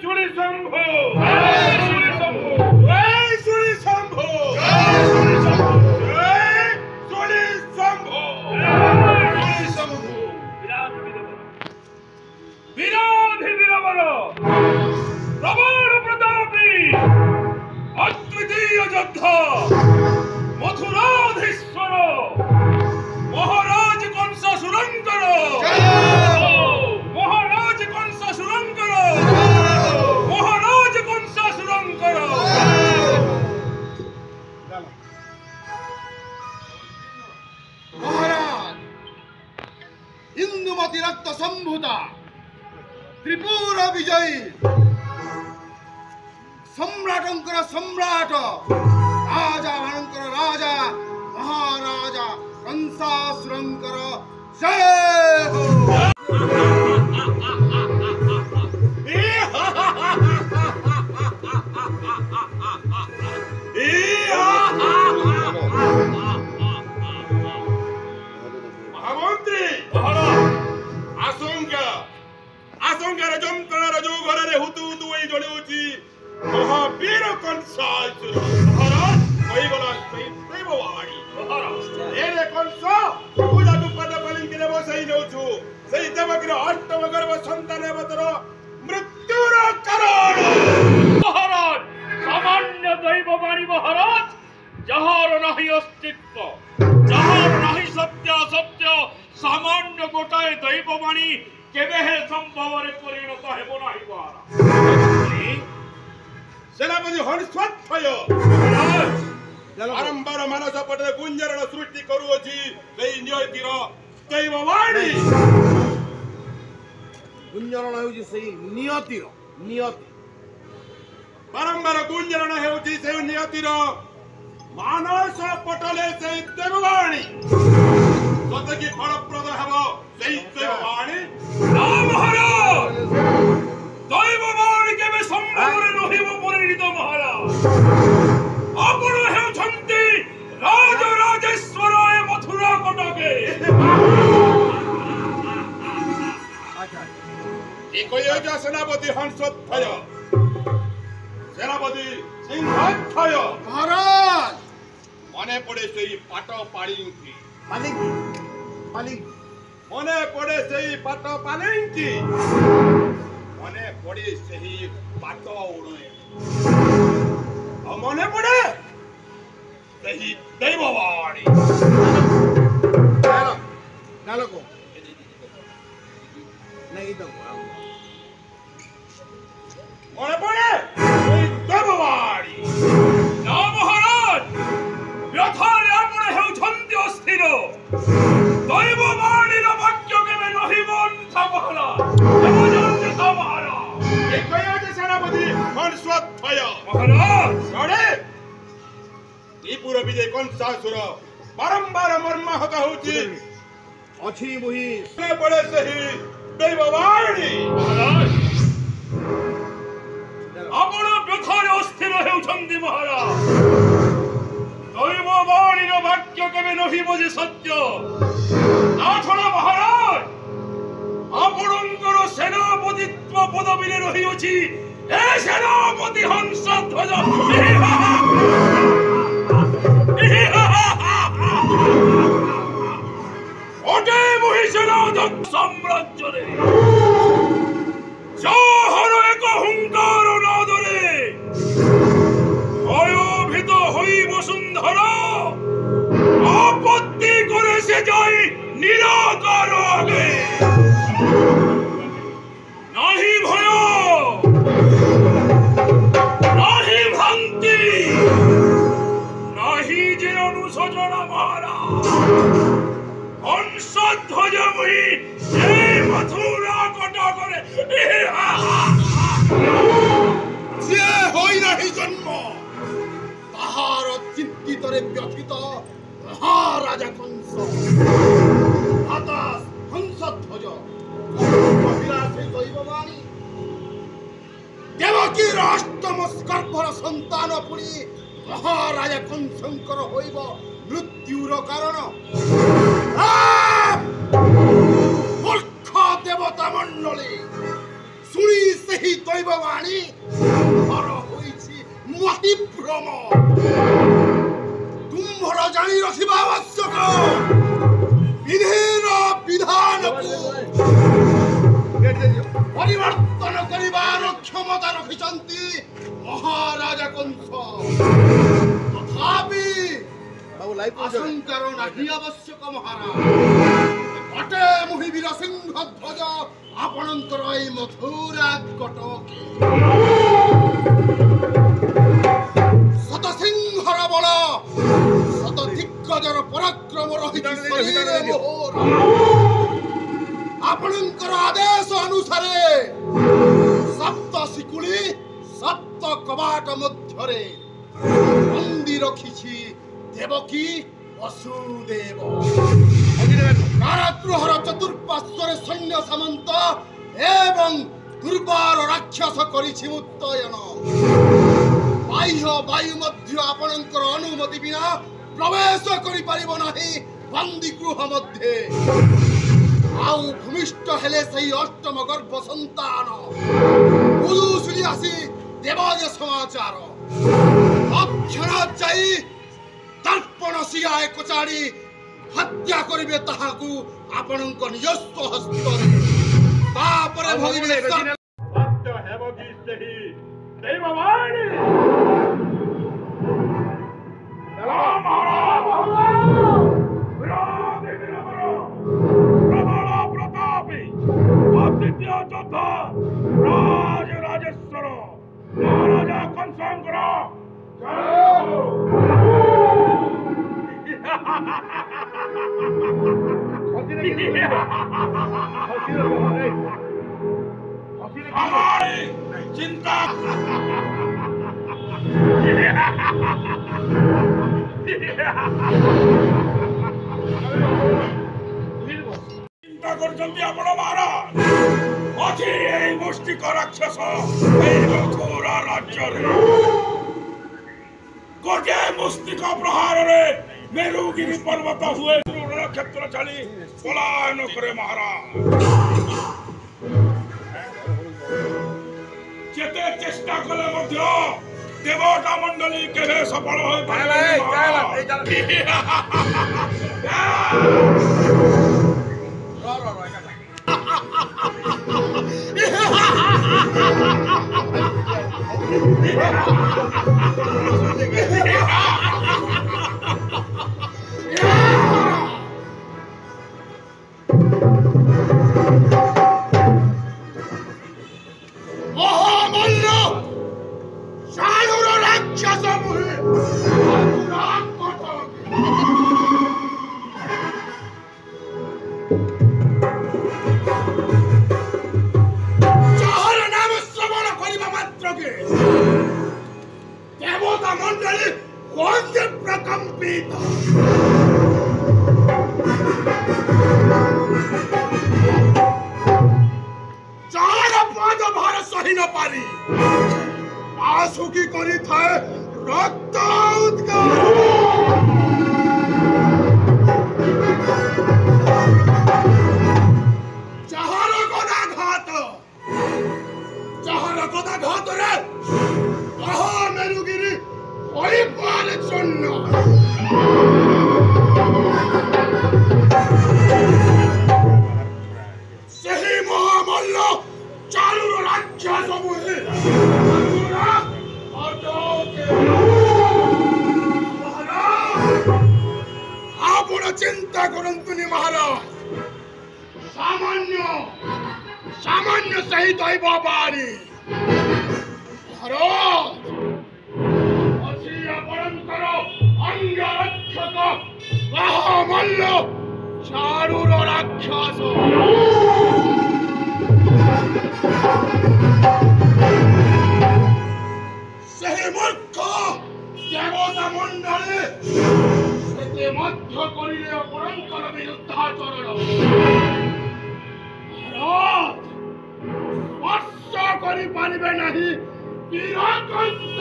Shuri Shambho! Jai Shuri Shambho! Jai Shuri Shambho! Jai Shuri Shambho! Jai Shuri Shambho! Jai Shuri Shambho! Viradhi Viravara! Pravana Pratapi! Advitiya Jodha! Mathuradhishwara! Maharaj Kansa Surankara! Maharaj Kansa Surankara! Maharaj Kansa Surankara! Maharaj! Indumati Rakta Sambhuta! Tripura Vijay! Samratankara Samrata! Raja Bhanankara Raja! Maharaja Kansa Surankara! Jai Ho! Mahamantri! Asangar Jankara Jogare Hutu Dui Joluchi Mahabira Kansa Maharaj Kaibala Devawadi Maharaj Ere Kansa Puja to Padapalinkine Vasai Nochu Sai Devakira Attamagarva Santanavatra Mrityura Karana Maharaj Samanya Devawadi Maharaj Jahar nahi astitva Jahar nahi satya satya Samanya gotaye Devawadi केवे है संभवरे परिणत हेबो नाही बारा सेनापति हंसवत भयो बारंबार मानस पटले गुंजरण सृष्टि करूअछि सेई नियतिर दैववाणी गुंजरण हेउछि सेई नियतिर नियति बारंबार गुंजरण हेउछि सेई नियतिर मानस पटले सेई दैववाणी सतकी फलप्रद हेबो सेई दैववाणी ना महाराज दैववाणी केबे संभवरे नहिबो परिणित महाराज आपण हेउछन्ति राज राजेश्वराय मथुरा कटके एकयज सेनापति हंसोत्थय सेनापति सिंहाथय महाराज मने पड़े सेई पाट पाळिंकी मालिकी मालिक मने पड़े सेई पाट पालिंकी मने पड़े सेई पाट उड़े मने पड़े सेई दैववाणी नालको नहीं तो मने पड़े सेई दैववाणी ना महाराज व्यथारे आपण हेउछन्ति अस्थिर दैववाणीर वाक्य केबे नहिबन महाराज हेमजन्ति महाराज एकयज सेनापति हंसवत्थय महाराज सडे त्रिपुर विजय कंसासुर बारंबार मर्माहत होउछि अछि मुहि से पड़े सही दैववाणी महाराज आपण व्यथारे अस्थिर हेउछन्ति महाराज दैववाणीर वाक्य केबे नहिब जे सत्य नाथना महाराज आपणकर सेनापतित्व पदवीरे रहिअछि हे सेनापति हंसध्वज ओटे मुहि सेनाध्यक्ष साम्राज्यरे जाहर एक हुंकार नादरे भयभीत हई बसुंधरा आपत्ति करे से जाई निराकार आगे नाही भय नाही भ्रांति नाही जे अनुशोचना महाराज हंसध्वज मुहि हे मथुरा कटा करे जे होई नाही जन्म ताहार चित्तितरे व्यथित महाराजा कंस हताश हंसध्वज अभिलाषे दैववाणी देवकी राष्ट्रम स्कर्भर संतान पुणी महाराजा कंसंकर होइब मृत्युर कारण मूर्ख देवता मंडली शुणी सही দৈববাণী ঘর হয়েছি মতিভ্রম তুম্ভর জানি রখিবা আবশ্যক বিধির বিধানকু পরিবর্তন করিবার ক্ষমতা রখিছন্তি মহারাজা কংস তথাপি আশঙ্কার নাহি আবশ্যক মহারাজ ঘটে মুহি বীর সিংহ ধ্বজ ଆପଣଙ୍କର এই ମଥୁରା କଟକେ ଶତ ସିଂହର ବଳ ଶତ ଦିଗ୍ଗଜର ପରାକ୍ରମ ରହିଛି ଶରୀରେ ମୋହର ଆପଣଙ୍କର ଆଦେଶ ଅନୁସାରେ ସପ୍ତ ଶିକୁଳି ସପ୍ତ କବାଟ ମଧ୍ୟରେ ବନ୍ଦୀ ରଖିଛି ଦେବକୀ ବସୁଦେବ କାରାଗୃହର ଚତୁଃପାର୍ଶ୍ୱରେ ସୈନ୍ୟ ସାମନ୍ତ ଏବଂ ଦୁର୍ବାର ରାକ୍ଷସ କରିଛି ମୁତୟନ ବାହ୍ୟ ବାୟୁ ମଧ୍ୟ ଆପଣଙ୍କର ଅନୁମତି ବିନା ପ୍ରବେଶ କରିପାରିବ ନାହିଁ ବନ୍ଦୀ ଗୃହ ମଧ୍ୟରେ ଆଉ ଭୂମିଷ୍ଠ ହେଲେ ସେହି ଅଷ୍ଟମ ଗର୍ଭ ସନ୍ତାନ ପୁରୁଷୁଳି ଆସି ଦେବ ଯେ ସମାଚାର ତତ୍କ୍ଷଣାତ୍ ଯାଇ ଦର୍ପଣ ସିଆ କୋଚାଡ଼ି ହତ୍ୟା କରିବେ ତାହାକୁ ଆପଣଙ୍କ ନିଜସ୍ୱ ହସ୍ତରେ ତାପରେ ଭଗିବେ ସତ୍ୟ ହେବ କି ସେହି ଦୈବବାଣୀ ପ୍ରବଳ ପ୍ରତାପୀ ଅଦ୍ୱିତୀୟ ଯୋଦ୍ଧା ରାଜରାଜେଶ୍ୱର ମହାରାଜା କଂସଙ୍କର চিন্তা চিন্তা করছেন ଆପଣ মহারাজ ଅଛି এই ମୁଷ୍ଟିକ ରାକ୍ଷସ এই ମଥୁରା ରାଜ୍ୟରେ ଗୋଟିଏ ମୁଷ୍ଟିକ ପ୍ରହାରରେ মেরুগিরি পর্বত হুয়ে রণক্ষেত্র ছাড়ি পলায়ন করে মহারাজ যেতে চেষ্টা কলে মধ্য দেবতা মন্ডলী কেবে সফল হয়ে পারে দেবতা মন্ডলী কোনতে প্রকম্পিত চার পাদ ভার সহি ন পারি আশুকি করি থাকে রক্ত উদ্গার যাহার গদা ঘাত রে মেরুগিরি হইবার জন্য ସେହି ମହାମଲ୍ଲ ଚାରୁର ରାକ୍ଷସ ମୁହେ ଆପଣ ଚିନ୍ତା କରନ୍ତୁନି ମହାରାଜ ସାମାନ୍ୟ ସେହି ଦୈବ ବାଣୀ ମହାରାଜ ଅଛି ଆପଣଙ୍କର ଅଙ୍ଗରକ୍ଷକ ମହାମଲ୍ଲ ଚାରୁର ରାକ୍ଷସ ସେହି ମୂର୍ଖ ଦେବତା ମଣ୍ଡଳୀ ସେତେ ମଧ୍ୟ କରିଲେ ଆପଣଙ୍କର ବିରୁଦ୍ଧାଚରଣ ସ୍ପର୍ଶ କରିପାରିବେ ନାହିଁ ବୀର କଂସ